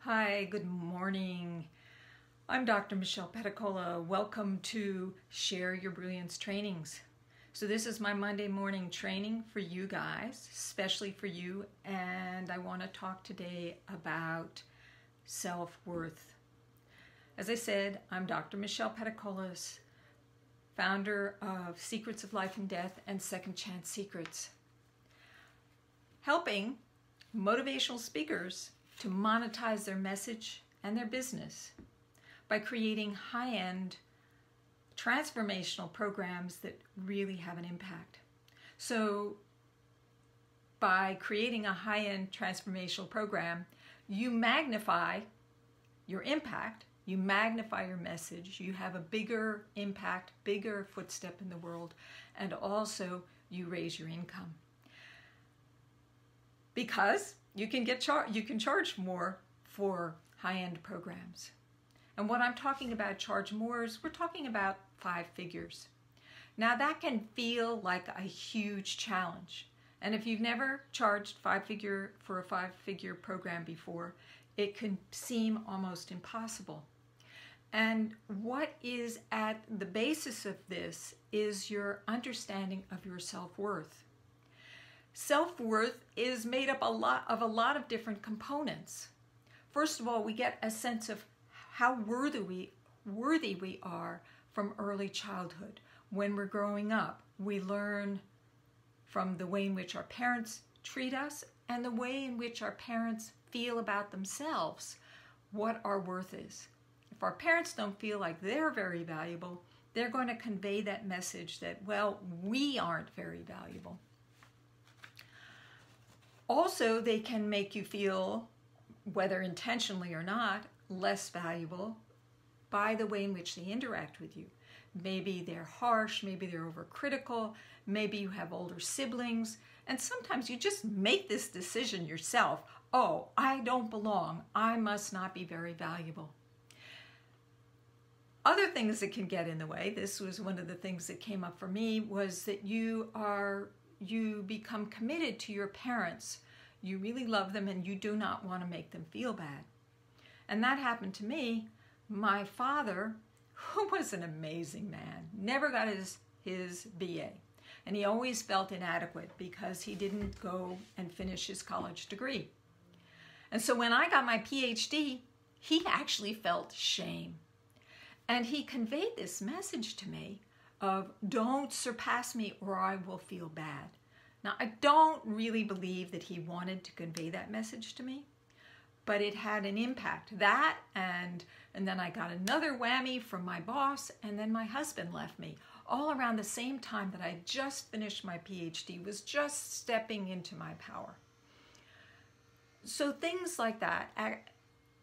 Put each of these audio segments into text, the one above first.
Hi, good morning. I'm Dr. Michelle Petacola. Welcome to Share Your Brilliance Trainings. So this is my Monday morning training for you guys, especially for you, and I want to talk today about self-worth. As I said, I'm Dr. Michelle Petacola, founder of Secrets of Life and Death and Second Chance Secrets, helping motivational speakers to monetize their message and their business by creating high-end transformational programs that really have an impact. So by creating a high-end transformational program, you magnify your impact, you magnify your message, you have a bigger impact, bigger footstep in the world, and also you raise your income. Because you can charge more for high-end programs. And what I'm talking about charge more is we're talking about 5 figures. Now that can feel like a huge challenge. And if you've never charged for a 5-figure program before, it can seem almost impossible. And what is at the basis of this is your understanding of your self-worth. Self-worth is made up of a lot of different components. First of all, we get a sense of how worthy we are from early childhood. When we're growing up, we learn from the way in which our parents treat us and the way in which our parents feel about themselves, what our worth is. If our parents don't feel like they're very valuable, they're going to convey that message that, well, we aren't very valuable. Also, they can make you feel, whether intentionally or not, less valuable by the way in which they interact with you. Maybe they're harsh, maybe they're overcritical, maybe you have older siblings, and sometimes you just make this decision yourself. Oh, I don't belong. I must not be very valuable. Other things that can get in the way, this was one of the things that came up for me, was that you become committed to your parents. You really love them and you do not want to make them feel bad. And that happened to me. My father, who was an amazing man, never got his BA. And he always felt inadequate because he didn't go and finish his college degree. And so when I got my PhD, he actually felt shame. And he conveyed this message to me of, don't surpass me or I will feel bad. Now, I don't really believe that he wanted to convey that message to me, but it had an impact. That and then I got another whammy from my boss, and then my husband left me, all around the same time that I just finished my PhD, was just stepping into my power. So things like that,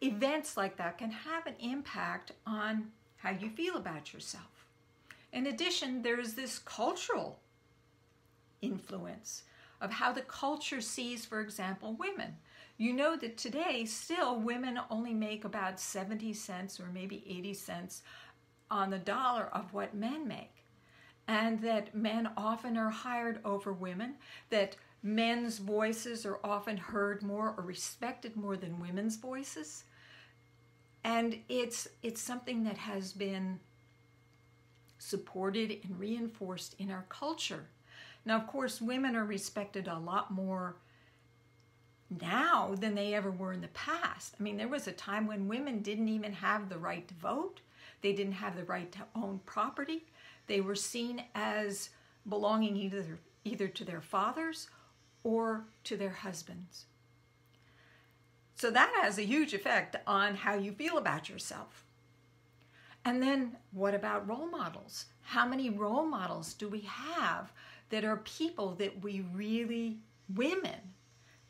events like that can have an impact on how you feel about yourself. In addition, there's this cultural influence of how the culture sees, for example, women. You know that today, still, women only make about 70 cents or maybe 80 cents on the dollar of what men make. And that men often are hired over women, that men's voices are often heard more or respected more than women's voices. And it's something that has been supported and reinforced in our culture. Now, of course, women are respected a lot more now than they ever were in the past. I mean, there was a time when women didn't even have the right to vote. They didn't have the right to own property. They were seen as belonging either to their fathers or to their husbands. So that has a huge effect on how you feel about yourself. And then what about role models? How many role models do we have that are people that women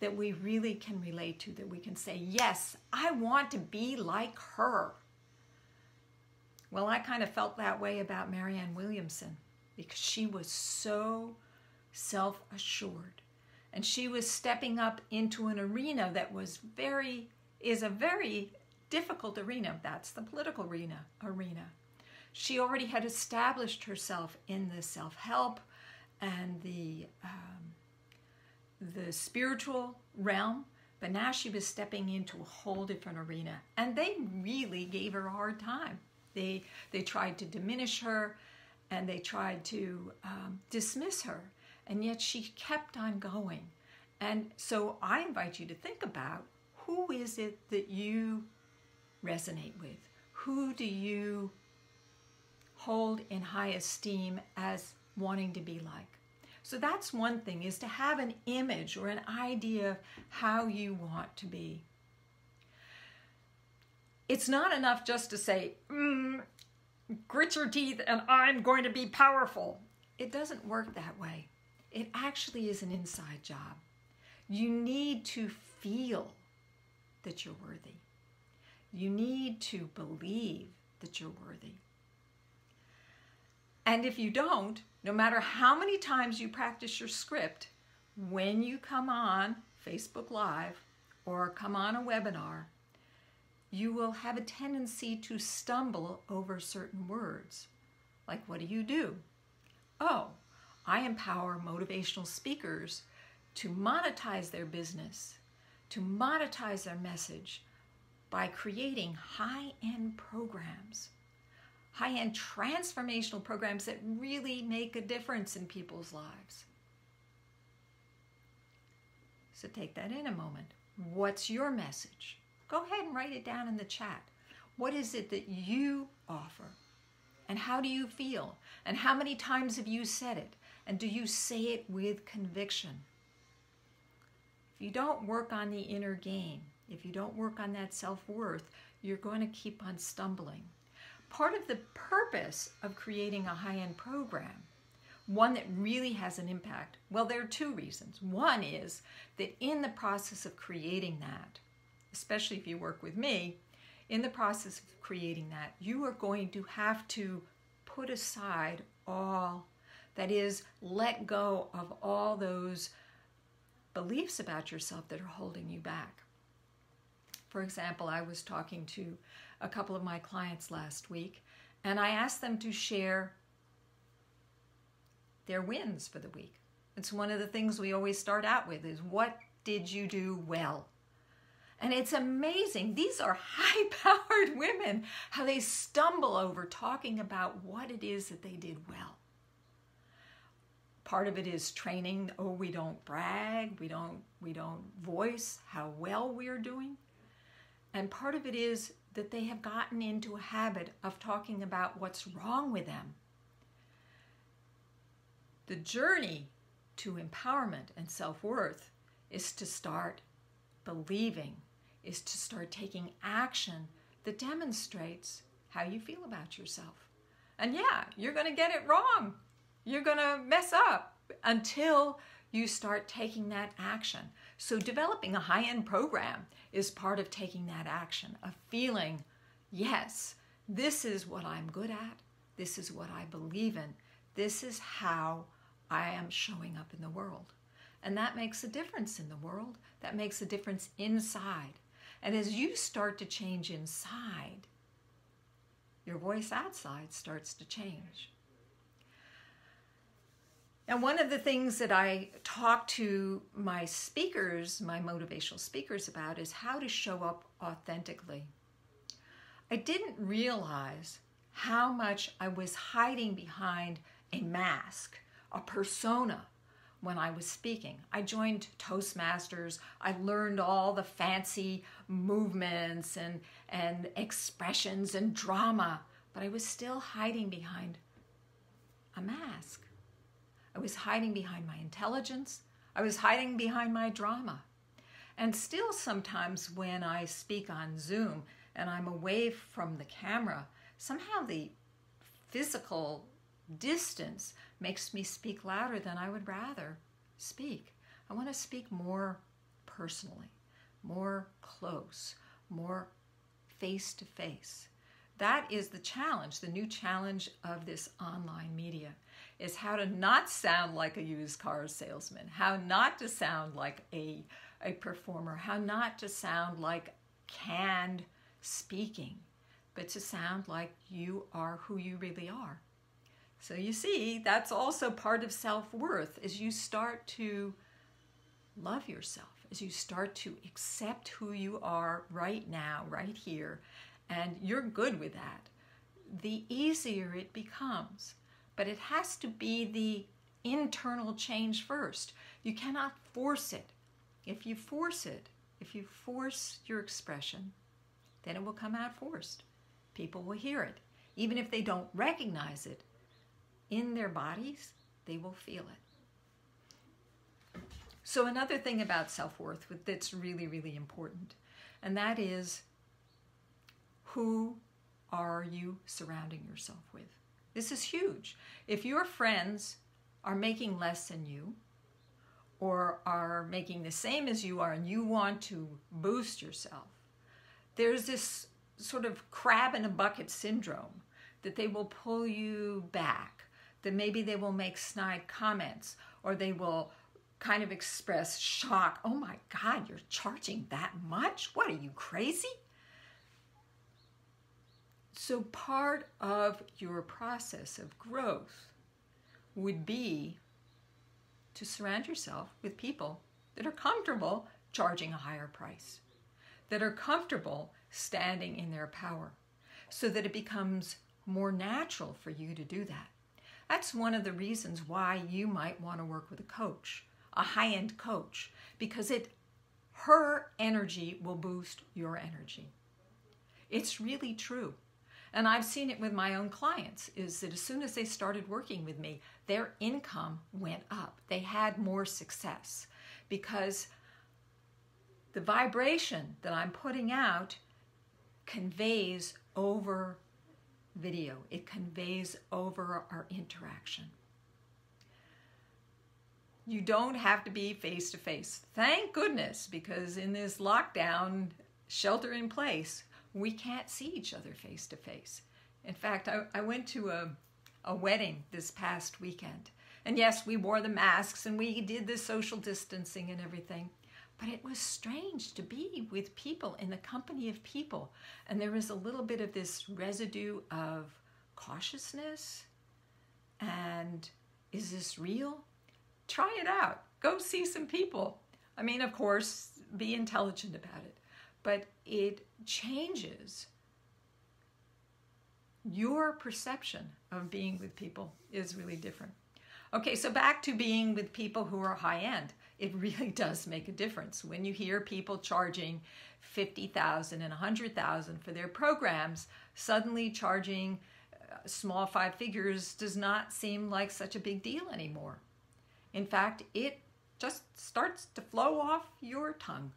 that we really can relate to, that we can say, yes, I want to be like her? Well, I kind of felt that way about Marianne Williamson because she was so self-assured. And she was stepping up into an arena that is a very difficult arena. That's the political arena. She already had established herself in the self-help and the spiritual realm But now she was stepping into a whole different arena, and they really gave her a hard time. They tried to diminish her, and they tried to dismiss her, and yet she kept on going. And so I invite you to think about, who is it that you resonate with? Who do you hold in high esteem as wanting to be like? So that's one thing, is to have an image or an idea of how you want to be. It's not enough just to say, grit your teeth and I'm going to be powerful. It doesn't work that way. It actually is an inside job. You need to feel that you're worthy. You need to believe that you're worthy. And if you don't, no matter how many times you practice your script, when you come on Facebook Live or come on a webinar, you will have a tendency to stumble over certain words. Like, what do? Oh, I empower motivational speakers to monetize their business, to monetize their message by creating high-end programs. High-end transformational programs that really make a difference in people's lives. So take that in a moment. What's your message? Go ahead and write it down in the chat. What is it that you offer? And how do you feel? And how many times have you said it? And do you say it with conviction? If you don't work on the inner game, if you don't work on that self-worth, you're going to keep on stumbling. Part of the purpose of creating a high-end program, one that really has an impact, well, there are two reasons. One is that in the process of creating that, especially if you work with me, in the process of creating that, you are going to have to put aside all, that is, let go of all those beliefs about yourself that are holding you back. For example, I was talking to a couple of my clients last week, and I asked them to share their wins for the week. It's one of the things we always start out with, is what did you do well? And it's amazing. These are high-powered women, how they stumble over talking about what it is that they did well. Part of it is training. Oh, we don't brag. We don't voice how well we're doing. And part of it is that they have gotten into a habit of talking about what's wrong with them. The journey to empowerment and self-worth is to start believing, is to start taking action that demonstrates how you feel about yourself. And yeah, you're going to get it wrong. You're going to mess up until you start taking that action. So developing a high-end program is part of taking that action, of feeling, yes, this is what I'm good at. This is what I believe in. This is how I am showing up in the world. And that makes a difference in the world. That makes a difference inside. And as you start to change inside, your voice outside starts to change. And one of the things that I talk to my speakers, my motivational speakers, about is how to show up authentically. I didn't realize how much I was hiding behind a mask, a persona, when I was speaking. I joined Toastmasters. I learned all the fancy movements and expressions and drama, but I was still hiding behind a mask. I was hiding behind my intelligence. I was hiding behind my drama. And still sometimes when I speak on Zoom and I'm away from the camera, somehow the physical distance makes me speak louder than I would rather speak. I want to speak more personally, more close, more face-to-face. That is the challenge, the new challenge of this online media, is how to not sound like a used car salesman, how not to sound like a performer, how not to sound like canned speaking, but to sound like you are who you really are. So you see, that's also part of self-worth, is you start to love yourself, as you start to accept who you are right now, right here, and you're good with that, the easier it becomes. But it has to be the internal change first. You cannot force it. If you force it, if you force your expression, then it will come out forced. People will hear it. Even if they don't recognize it, in their bodies, they will feel it. So another thing about self-worth that's really, really important, and that is, who are you surrounding yourself with? This is huge. If your friends are making less than you, or are making the same as you are, and you want to boost yourself, there's this sort of crab in a bucket syndrome that they will pull you back, that maybe they will make snide comments, or they will kind of express shock. Oh my God, you're charging that much? What, are you crazy? So part of your process of growth would be to surround yourself with people that are comfortable charging a higher price, that are comfortable standing in their power, so that it becomes more natural for you to do that. That's one of the reasons why you might want to work with a coach, a high-end coach, because her energy will boost your energy. It's really true. And I've seen it with my own clients, is that as soon as they started working with me, their income went up. They had more success because the vibration that I'm putting out conveys over video. It conveys over our interaction. You don't have to be face-to-face. Thank goodness, because in this lockdown, shelter in place, we can't see each other face-to-face. In fact, I went to a wedding this past weekend. And yes, we wore the masks and we did the social distancing and everything. But it was strange to be with people, in the company of people. And there was a little bit of this residue of cautiousness. And is this real? Try it out. Go see some people. I mean, of course, be intelligent about it. But it changes your perception of being with people is really different. Okay, so back to being with people who are high-end. It really does make a difference. When you hear people charging $50,000 and $100,000 for their programs, suddenly charging small five figures does not seem like such a big deal anymore. In fact, it just starts to flow off your tongue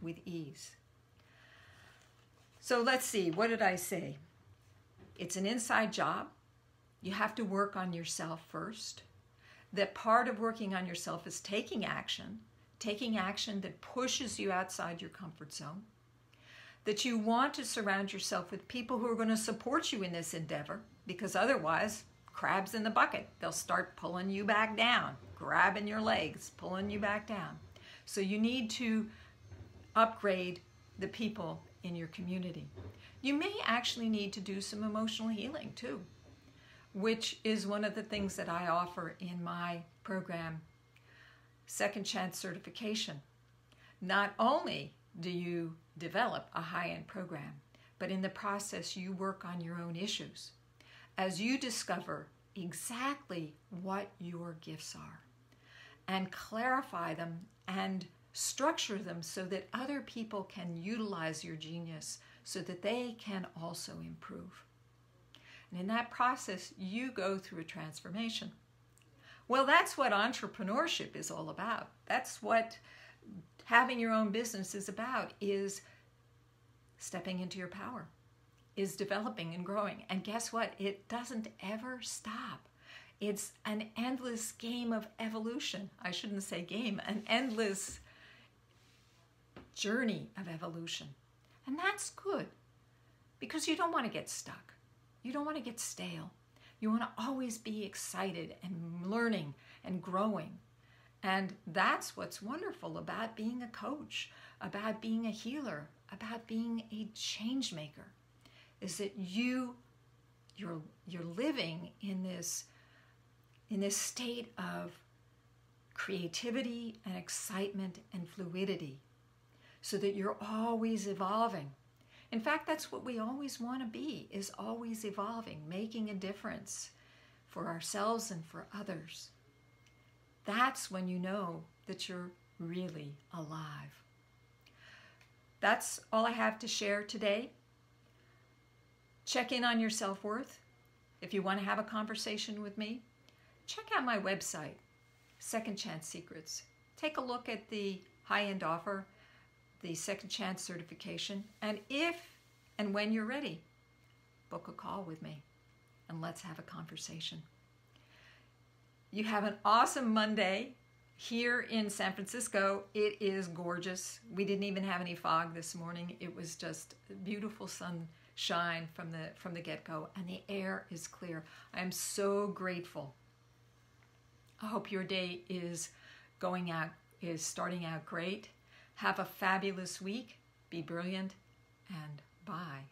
with ease. So let's see, what did I say? It's an inside job. You have to work on yourself first. That part of working on yourself is taking action that pushes you outside your comfort zone. That you want to surround yourself with people who are going to support you in this endeavor, because otherwise, crabs in the bucket. They'll start pulling you back down, grabbing your legs, pulling you back down. So you need to upgrade the people in your community. You may actually need to do some emotional healing too, which is one of the things that I offer in my program, Second Chance Certification. Not only do you develop a high-end program, but in the process you work on your own issues as you discover exactly what your gifts are and clarify them and structure them so that other people can utilize your genius so that they can also improve. And in that process, you go through a transformation. Well, that's what entrepreneurship is all about. That's what having your own business is about, is stepping into your power, is developing and growing. And guess what? It doesn't ever stop. It's an endless game of evolution. I shouldn't say game, an endless journey of evolution. And that's good, because you don't want to get stuck. You don't want to get stale. You want to always be excited and learning and growing. And that's what's wonderful about being a coach, about being a healer, about being a change maker, is that you're living in this state of creativity and excitement and fluidity, so that you're always evolving. In fact, that's what we always want to be, is always evolving, making a difference for ourselves and for others. That's when you know that you're really alive. That's all I have to share today. Check in on your self-worth. If you want to have a conversation with me, check out my website, Second Chance Secrets. Take a look at the high-end offer, the Second Chance certification, and if and when you're ready, book a call with me and let's have a conversation. You have an awesome Monday. Here in San Francisco, it is gorgeous. We didn't even have any fog this morning. It was just beautiful sunshine from the get-go, and the air is clear. I am so grateful. I hope your day is starting out great. Have a fabulous week. Be brilliant, and bye.